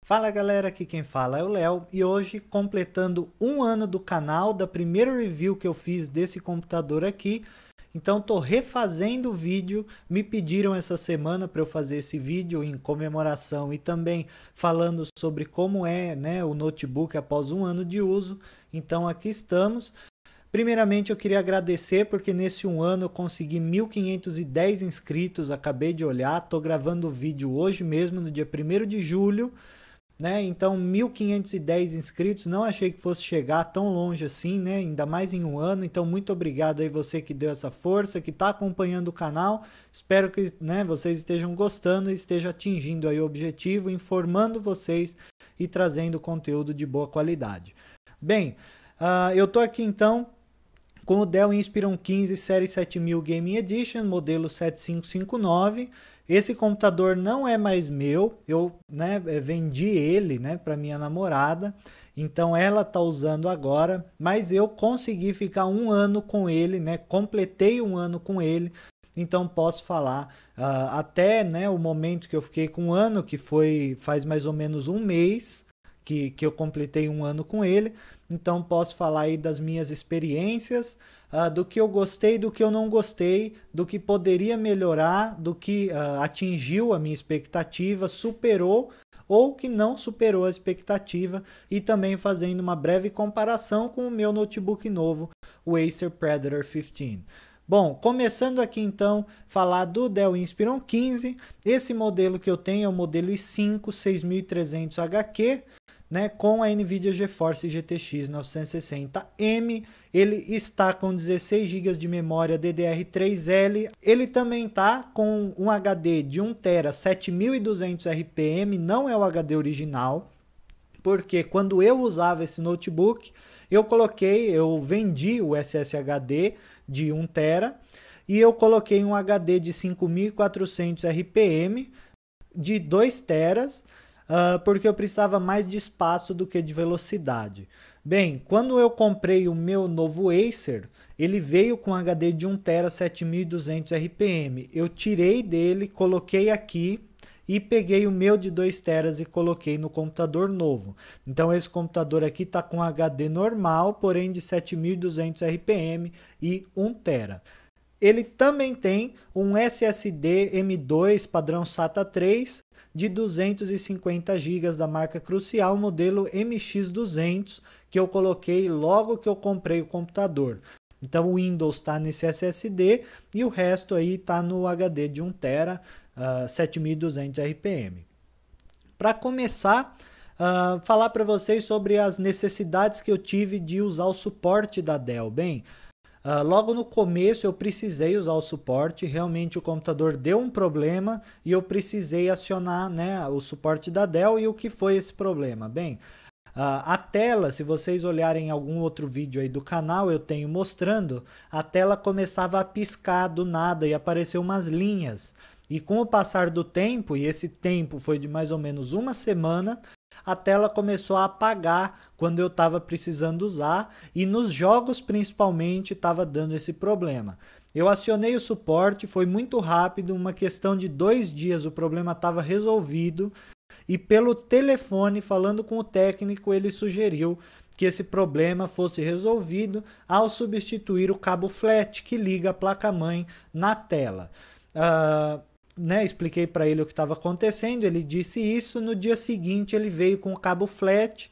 Fala galera, aqui quem fala é o Léo e hoje, completando um ano do canal, da primeira review que eu fiz desse computador aqui, então tô refazendo o vídeo. Me pediram essa semana para eu fazer esse vídeo em comemoração e também falando sobre como é, né, o notebook após um ano de uso, então aqui estamos. Primeiramente eu queria agradecer porque nesse um ano eu consegui 1.510 inscritos, acabei de olhar, tô gravando o vídeo hoje mesmo, no dia 1º de julho, né? Então 1.510 inscritos, não achei que fosse chegar tão longe assim, né? Ainda mais em um ano, então muito obrigado aí você que deu essa força, que está acompanhando o canal, espero que, né, vocês estejam gostando e estejam atingindo aí o objetivo, informando vocês e trazendo conteúdo de boa qualidade. Bem, eu tô aqui então com o Dell Inspiron 15 Série 7000 Gaming Edition, modelo 7559. Esse computador não é mais meu, eu, né, vendi ele, né, para minha namorada, então ela está usando agora, mas eu consegui ficar um ano com ele, né, completei um ano com ele, então posso falar até, né, o momento que eu fiquei com um ano, que foi faz mais ou menos um mês que eu completei um ano com ele. Então posso falar aí das minhas experiências, do que eu gostei, do que eu não gostei, do que poderia melhorar, do que atingiu a minha expectativa, superou ou que não superou a expectativa, e também fazendo uma breve comparação com o meu notebook novo, o Acer Predator 15. Bom, começando aqui então, falar do Dell Inspiron 15, esse modelo que eu tenho é o modelo i5 6300HQ, né, com a NVIDIA GeForce GTX 960M, ele está com 16 GB de memória DDR3L, ele também está com um HD de 1TB 7200 RPM, não é o HD original, porque quando eu usava esse notebook, eu vendi o SSHD de 1TB e eu coloquei um HD de 5400 RPM de 2TB, porque eu precisava mais de espaço do que de velocidade. Bem, quando eu comprei o meu novo Acer, ele veio com HD de 1TB 7200 RPM. Eu tirei dele, coloquei aqui e peguei o meu de 2TB e coloquei no computador novo. Então esse computador aqui está com HD normal, porém de 7200 RPM e 1TB. Ele também tem um SSD M2 padrão SATA 3 de 250 GB da marca Crucial, modelo MX200, que eu coloquei logo que eu comprei o computador. Então o Windows está nesse SSD e o resto aí está no HD de 1TB, 7200 RPM. Para começar, falar para vocês sobre as necessidades que eu tive de usar o suporte da Dell. Bem, logo no começo eu precisei usar o suporte, realmente o computador deu um problema e eu precisei acionar, né, o suporte da Dell. E o que foi esse problema? Bem, a tela, se vocês olharem algum outro vídeo aí do canal, eu tenho mostrando, a tela começava a piscar do nada e apareceu umas linhas. E com o passar do tempo, e esse tempo foi de mais ou menos uma semana, a tela começou a apagar quando eu estava precisando usar, e nos jogos principalmente estava dando esse problema. Eu acionei o suporte, foi muito rápido, uma questão de 2 dias o problema estava resolvido, e pelo telefone, falando com o técnico, ele sugeriu que esse problema fosse resolvido ao substituir o cabo flat que liga a placa-mãe na tela. Né, expliquei para ele o que estava acontecendo, ele disse isso. No dia seguinte ele veio com o cabo flat,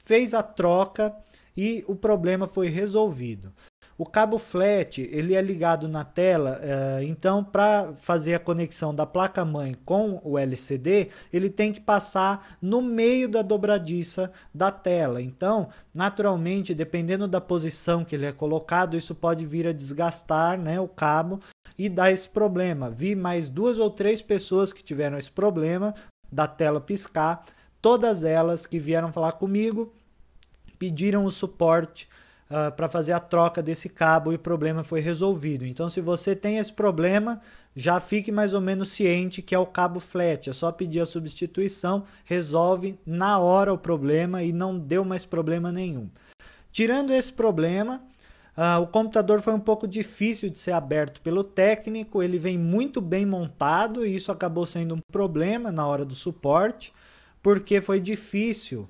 fez a troca e o problema foi resolvido. O cabo flat, ele é ligado na tela, então para fazer a conexão da placa-mãe com o LCD, ele tem que passar no meio da dobradiça da tela. Então, naturalmente, dependendo da posição que ele é colocado, isso pode vir a desgastar, né, o cabo e dar esse problema. Vi mais 2 ou 3 pessoas que tiveram esse problema da tela piscar, todas elas que vieram falar comigo pediram o suporte para fazer a troca desse cabo e o problema foi resolvido. Então, se você tem esse problema, já fique mais ou menos ciente que é o cabo flat. É só pedir a substituição, resolve na hora o problema e não deu mais problema nenhum. Tirando esse problema, O computador foi um pouco difícil de ser aberto pelo técnico, ele vem muito bem montado e isso acabou sendo um problema na hora do suporte, porque foi difícil,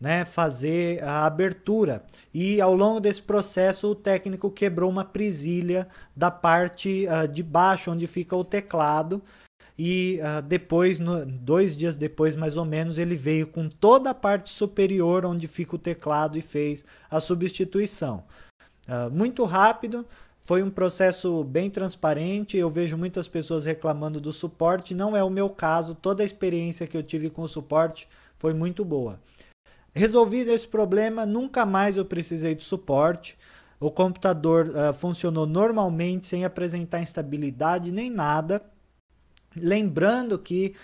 né, fazer a abertura. E ao longo desse processo o técnico quebrou uma presilha da parte de baixo, onde fica o teclado. E depois, 2 dias depois mais ou menos, ele veio com toda a parte superior onde fica o teclado e fez a substituição. Muito rápido, foi um processo bem transparente. Eu vejo muitas pessoas reclamando do suporte, não é o meu caso, toda a experiência que eu tive com o suporte foi muito boa. Resolvido esse problema, nunca mais eu precisei de suporte. O computador funcionou normalmente, sem apresentar instabilidade nem nada. Lembrando que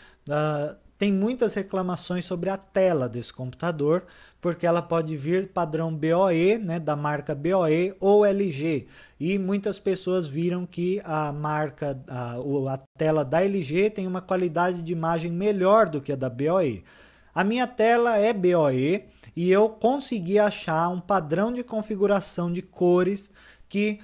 tem muitas reclamações sobre a tela desse computador, porque ela pode vir padrão BOE, né, da marca BOE ou LG. E muitas pessoas viram que a tela da LG tem uma qualidade de imagem melhor do que a da BOE. A minha tela é BOE e eu consegui achar um padrão de configuração de cores que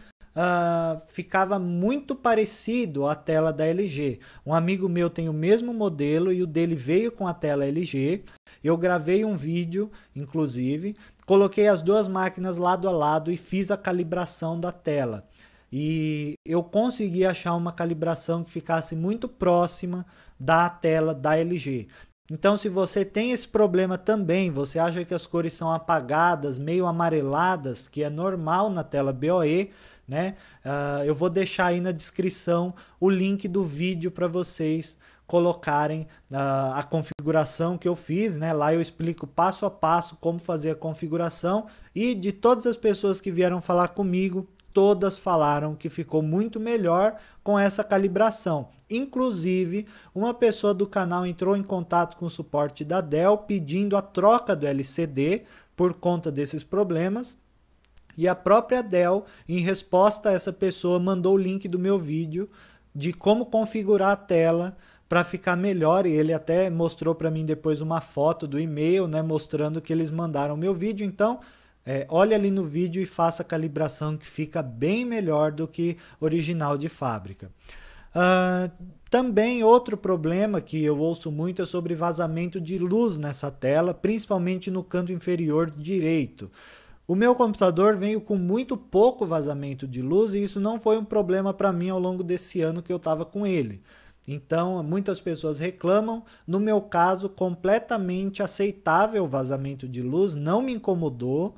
ficava muito parecido à tela da LG. Um amigo meu tem o mesmo modelo e o dele veio com a tela LG. Eu gravei um vídeo, inclusive, coloquei as duas máquinas lado a lado e fiz a calibração da tela. E eu consegui achar uma calibração que ficasse muito próxima da tela da LG. Então, se você tem esse problema também, você acha que as cores são apagadas, meio amareladas, que é normal na tela BOE, né? Eu vou deixar aí na descrição o link do vídeo para vocês colocarem a configuração que eu fiz, né? Lá eu explico passo a passo como fazer a configuração e de todas as pessoas que vieram falar comigo, todas falaram que ficou muito melhor com essa calibração. Inclusive, uma pessoa do canal entrou em contato com o suporte da Dell pedindo a troca do LCD por conta desses problemas. E a própria Dell, em resposta a essa pessoa, mandou o link do meu vídeo de como configurar a tela para ficar melhor. E ele até mostrou para mim depois uma foto do e-mail, né, mostrando que eles mandaram o meu vídeo. Então, olha ali no vídeo e faça a calibração que fica bem melhor do que original de fábrica. Também outro problema que eu ouço muito é sobre vazamento de luz nessa tela, principalmente no canto inferior direito. O meu computador veio com muito pouco vazamento de luz e isso não foi um problema para mim ao longo desse ano que eu estava com ele. Então, muitas pessoas reclamam. No meu caso, completamente aceitável o vazamento de luz, não me incomodou.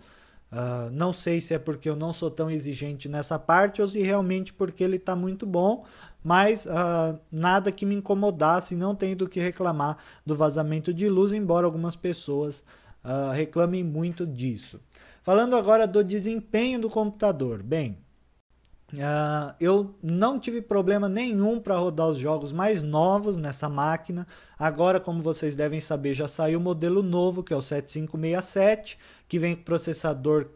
Não sei se é porque eu não sou tão exigente nessa parte ou se realmente porque ele está muito bom, mas nada que me incomodasse, não tenho do que reclamar do vazamento de luz, embora algumas pessoas reclamem muito disso. Falando agora do desempenho do computador. Bem, eu não tive problema nenhum para rodar os jogos mais novos nessa máquina. Agora, como vocês devem saber, já saiu o modelo novo, que é o 7567, que vem com processador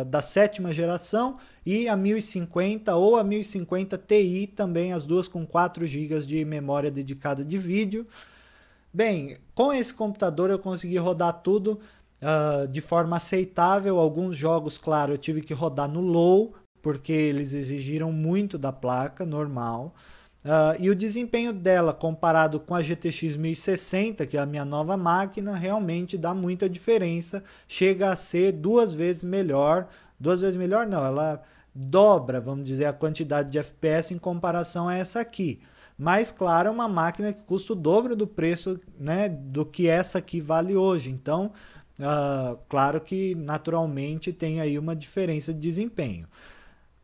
da 7ª geração e a 1050 ou a 1050 Ti, também as duas com 4 GB de memória dedicada de vídeo. Bem, com esse computador eu consegui rodar tudo de forma aceitável. Alguns jogos, claro, eu tive que rodar no low, porque eles exigiram muito da placa normal. E o desempenho dela, comparado com a GTX 1060, que é a minha nova máquina, realmente dá muita diferença. Chega a ser 2 vezes melhor. 2 vezes melhor não, ela dobra, vamos dizer, a quantidade de FPS em comparação a essa aqui. Mas, claro, é uma máquina que custa o dobro do preço, né, do que essa aqui vale hoje. Então, claro que naturalmente tem aí uma diferença de desempenho.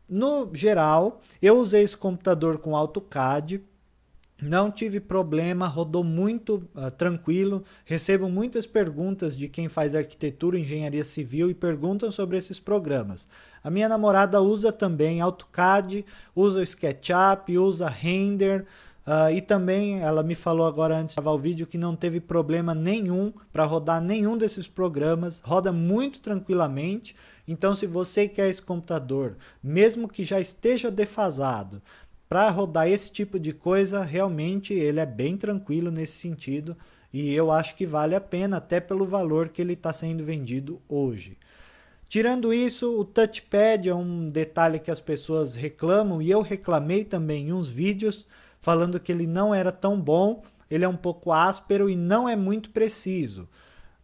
No geral, eu usei esse computador com AutoCAD, não tive problema, rodou muito tranquilo. Recebo muitas perguntas de quem faz arquitetura, engenharia civil e perguntam sobre esses programas. A minha namorada usa também AutoCAD, usa o SketchUp, usa Render. E também ela me falou agora antes de gravar o vídeo que não teve problema nenhum para rodar nenhum desses programas, roda muito tranquilamente. Então, se você quer esse computador, mesmo que já esteja defasado, para rodar esse tipo de coisa, realmente ele é bem tranquilo nesse sentido e eu acho que vale a pena, até pelo valor que ele está sendo vendido hoje. Tirando isso, o touchpad é um detalhe que as pessoas reclamam e eu reclamei também em uns vídeos falando que ele não era tão bom, ele é um pouco áspero e não é muito preciso.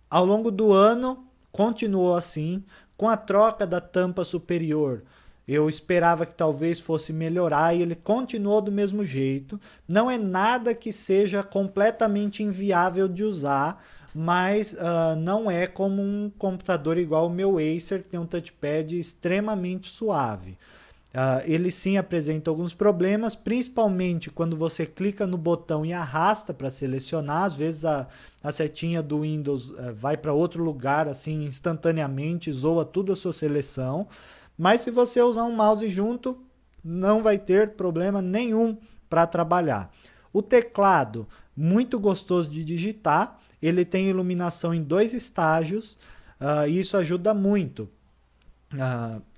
Ao longo do ano, continuou assim, com a troca da tampa superior. Eu esperava que talvez fosse melhorar e ele continuou do mesmo jeito. Não é nada que seja completamente inviável de usar, mas não é como um computador igual o meu Acer, que tem um touchpad extremamente suave. Ele sim apresenta alguns problemas, principalmente quando você clica no botão e arrasta para selecionar. Às vezes a setinha do Windows vai para outro lugar assim instantaneamente, zoa tudo a sua seleção. Mas se você usar um mouse junto, não vai ter problema nenhum para trabalhar. O teclado, muito gostoso de digitar, ele tem iluminação em 2 estágios, e isso ajuda muito.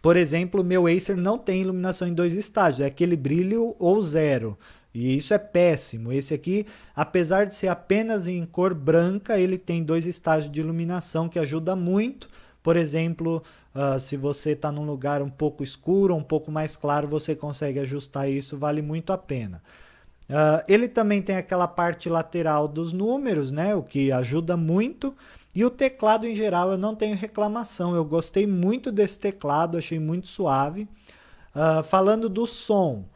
Por exemplo, o meu Acer não tem iluminação em 2 estágios, é aquele brilho ou zero. E isso é péssimo. Esse aqui, apesar de ser apenas em cor branca, ele tem 2 estágios de iluminação que ajuda muito. Por exemplo, se você está num lugar um pouco escuro, um pouco mais claro, você consegue ajustar isso, vale muito a pena. Ele também tem aquela parte lateral dos números, né, o que ajuda muito. E o teclado em geral eu não tenho reclamação, eu gostei muito desse teclado, achei muito suave. Falando do som,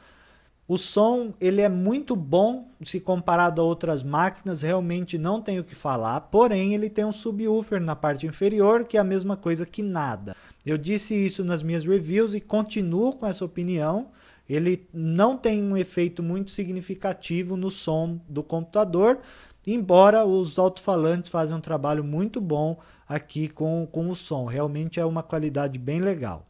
o som ele é muito bom se comparado a outras máquinas, realmente não tenho o que falar, porém ele tem um subwoofer na parte inferior que é a mesma coisa que nada. Eu disse isso nas minhas reviews e continuo com essa opinião. Ele não tem um efeito muito significativo no som do computador, embora os alto-falantes façam um trabalho muito bom aqui com o som. Realmente é uma qualidade bem legal.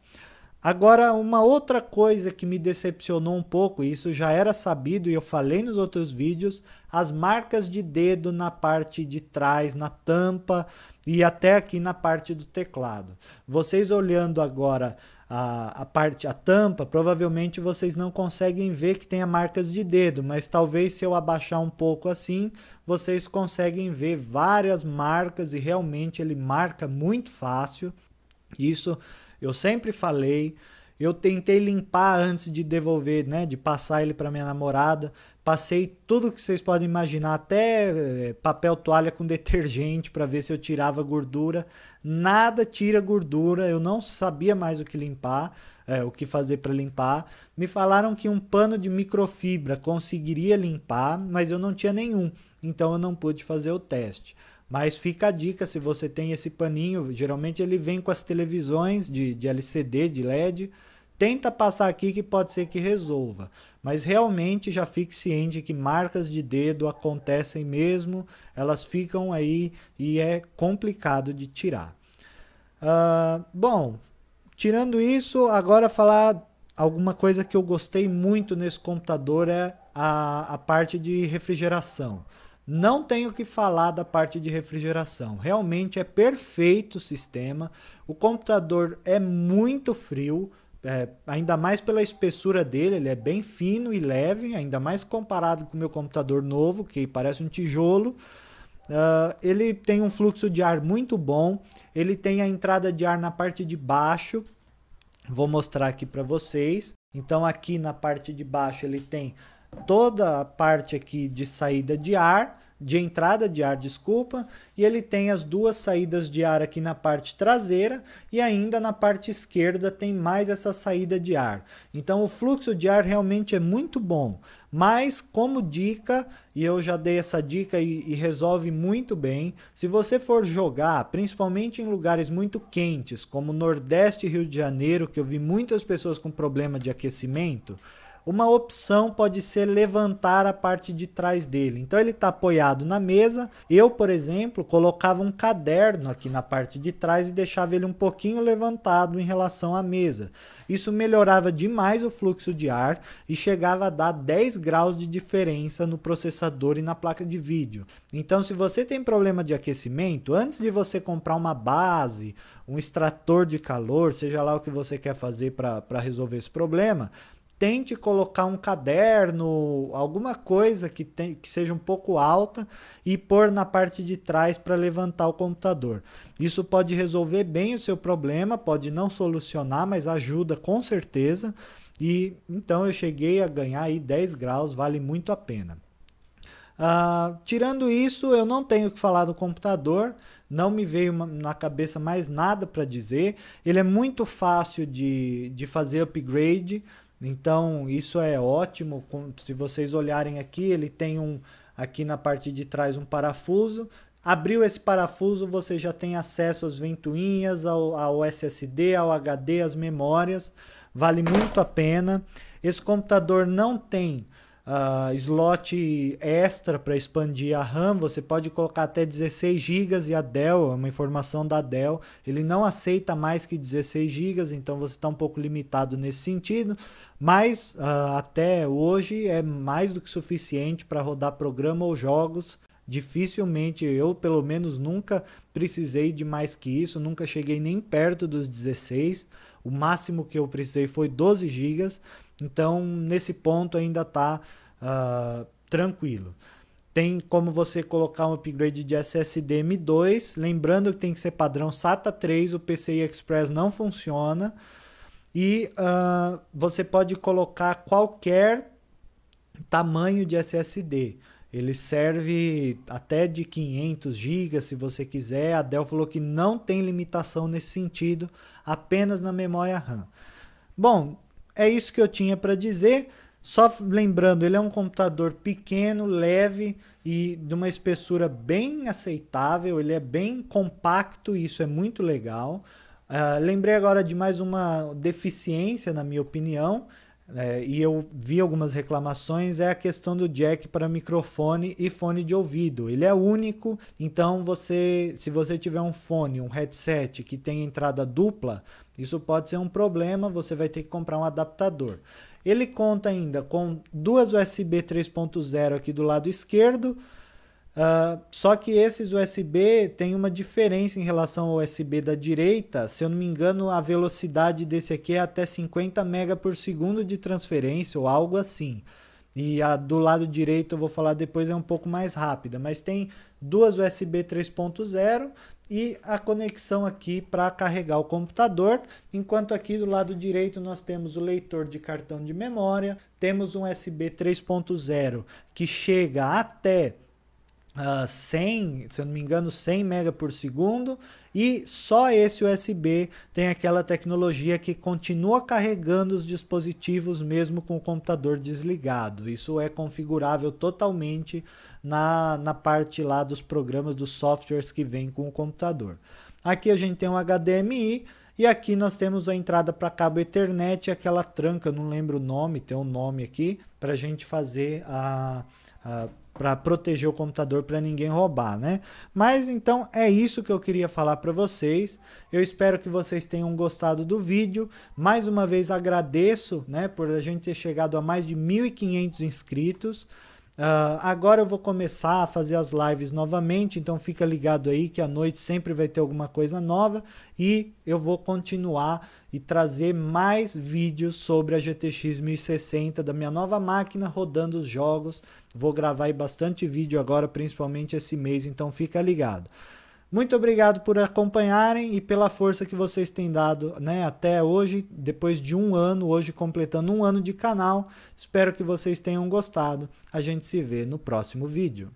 Agora, uma outra coisa que me decepcionou um pouco, isso já era sabido e eu falei nos outros vídeos, as marcas de dedo na parte de trás, na tampa e até aqui na parte do teclado. Vocês olhando agora a tampa, provavelmente vocês não conseguem ver que tenha marcas de dedo, mas talvez se eu abaixar um pouco assim, vocês conseguem ver várias marcas e realmente ele marca muito fácil. Isso eu sempre falei. Eu tentei limpar antes de devolver, né, de passar ele para minha namorada. Passei tudo que vocês podem imaginar, até papel toalha com detergente para ver se eu tirava gordura. Nada tira gordura, eu não sabia mais o que limpar, o que fazer para limpar. Me falaram que um pano de microfibra conseguiria limpar, mas eu não tinha nenhum, então eu não pude fazer o teste. Mas fica a dica, se você tem esse paninho, geralmente ele vem com as televisões de LCD, de LED, tenta passar aqui que pode ser que resolva. Mas realmente já fique ciente que marcas de dedo acontecem mesmo, elas ficam aí e é complicado de tirar. Bom, tirando isso, agora falar alguma coisa que eu gostei muito nesse computador é a parte de refrigeração. Não tenho o que falar da parte de refrigeração, realmente é perfeito o sistema, o computador é muito frio, ainda mais pela espessura dele, ele é bem fino e leve, ainda mais comparado com o meu computador novo, que parece um tijolo. Ele tem um fluxo de ar muito bom, ele tem a entrada de ar na parte de baixo, vou mostrar aqui para vocês. Então aqui na parte de baixo ele tem toda a parte aqui de saída de ar, de entrada de ar, desculpa, e ele tem as 2 saídas de ar aqui na parte traseira e ainda na parte esquerda tem mais essa saída de ar. Então o fluxo de ar realmente é muito bom, mas como dica, e eu já dei essa dica e resolve muito bem, se você for jogar, principalmente em lugares muito quentes, como Nordeste e Rio de Janeiro, que eu vi muitas pessoas com problema de aquecimento, uma opção pode ser levantar a parte de trás dele. Então ele está apoiado na mesa. Eu, por exemplo, colocava um caderno aqui na parte de trás e deixava ele um pouquinho levantado em relação à mesa. Isso melhorava demais o fluxo de ar e chegava a dar 10 graus de diferença no processador e na placa de vídeo. Então, se você tem problema de aquecimento, antes de você comprar uma base, um extrator de calor, seja lá o que você quer fazer para resolver esse problema, tente colocar um caderno, alguma coisa que seja um pouco alta e pôr na parte de trás para levantar o computador. Isso pode resolver bem o seu problema, pode não solucionar, mas ajuda com certeza. E então eu cheguei a ganhar aí 10 graus, vale muito a pena. Tirando isso, eu não tenho o que falar do computador, não me veio na cabeça mais nada para dizer. Ele é muito fácil de fazer upgrade, então isso é ótimo. Se vocês olharem aqui, ele tem aqui na parte de trás um parafuso. Abriu esse parafuso, você já tem acesso às ventoinhas, ao SSD, ao HD, às memórias. Vale muito a pena. Esse computador não tem slot extra para expandir a RAM, você pode colocar até 16 GB e a Dell, é uma informação da Dell, ele não aceita mais que 16 GB, então você está um pouco limitado nesse sentido, mas até hoje é mais do que suficiente para rodar programa ou jogos. Dificilmente, eu pelo menos nunca precisei de mais que isso, nunca cheguei nem perto dos 16, o máximo que eu precisei foi 12 GB, então nesse ponto ainda está tranquilo. Tem como você colocar um upgrade de SSD M2, lembrando que tem que ser padrão SATA 3, o PCI Express não funciona, e você pode colocar qualquer tamanho de SSD. Ele serve até de 500 GB se você quiser. A Dell falou que não tem limitação nesse sentido, apenas na memória RAM. Bom, é isso que eu tinha para dizer. Só lembrando, ele é um computador pequeno, leve e de uma espessura bem aceitável. Ele é bem compacto e isso é muito legal. Lembrei agora de mais uma deficiência, na minha opinião, e eu vi algumas reclamações, é a questão do jack para microfone e fone de ouvido. Ele é único, então se você tiver um fone, um headset que tem entrada dupla, isso pode ser um problema, você vai ter que comprar um adaptador. Ele conta ainda com duas USB 3.0 aqui do lado esquerdo, só que esses USB tem uma diferença em relação ao USB da direita. Se eu não me engano, a velocidade desse aqui é até 50 MB por segundo de transferência ou algo assim. E a do lado direito, eu vou falar depois, é um pouco mais rápida. Mas tem duas USB 3.0 e a conexão aqui para carregar o computador. Enquanto aqui do lado direito nós temos o leitor de cartão de memória. Temos um USB 3.0 que chega até 100, se eu não me engano, 100 MB por segundo, e só esse USB tem aquela tecnologia que continua carregando os dispositivos mesmo com o computador desligado. Isso é configurável totalmente na parte lá dos programas, dos softwares que vem com o computador. Aqui a gente tem um HDMI e aqui nós temos a entrada para cabo Ethernet, aquela tranca, não lembro o nome, tem um nome aqui, para a gente fazer para proteger o computador para ninguém roubar, né? Mas então é isso que eu queria falar para vocês. Eu espero que vocês tenham gostado do vídeo. Mais uma vez agradeço, né, por a gente ter chegado a mais de 1.500 inscritos. Agora eu vou começar a fazer as lives novamente, então fica ligado aí que à noite sempre vai ter alguma coisa nova e eu vou continuar e trazer mais vídeos sobre a GTX 1060 da minha nova máquina rodando os jogos. Vou gravar aí bastante vídeo agora, principalmente esse mês, então fica ligado. Muito obrigado por acompanharem e pela força que vocês têm dado, né, até hoje, depois de um ano, hoje completando um ano de canal. Espero que vocês tenham gostado. A gente se vê no próximo vídeo.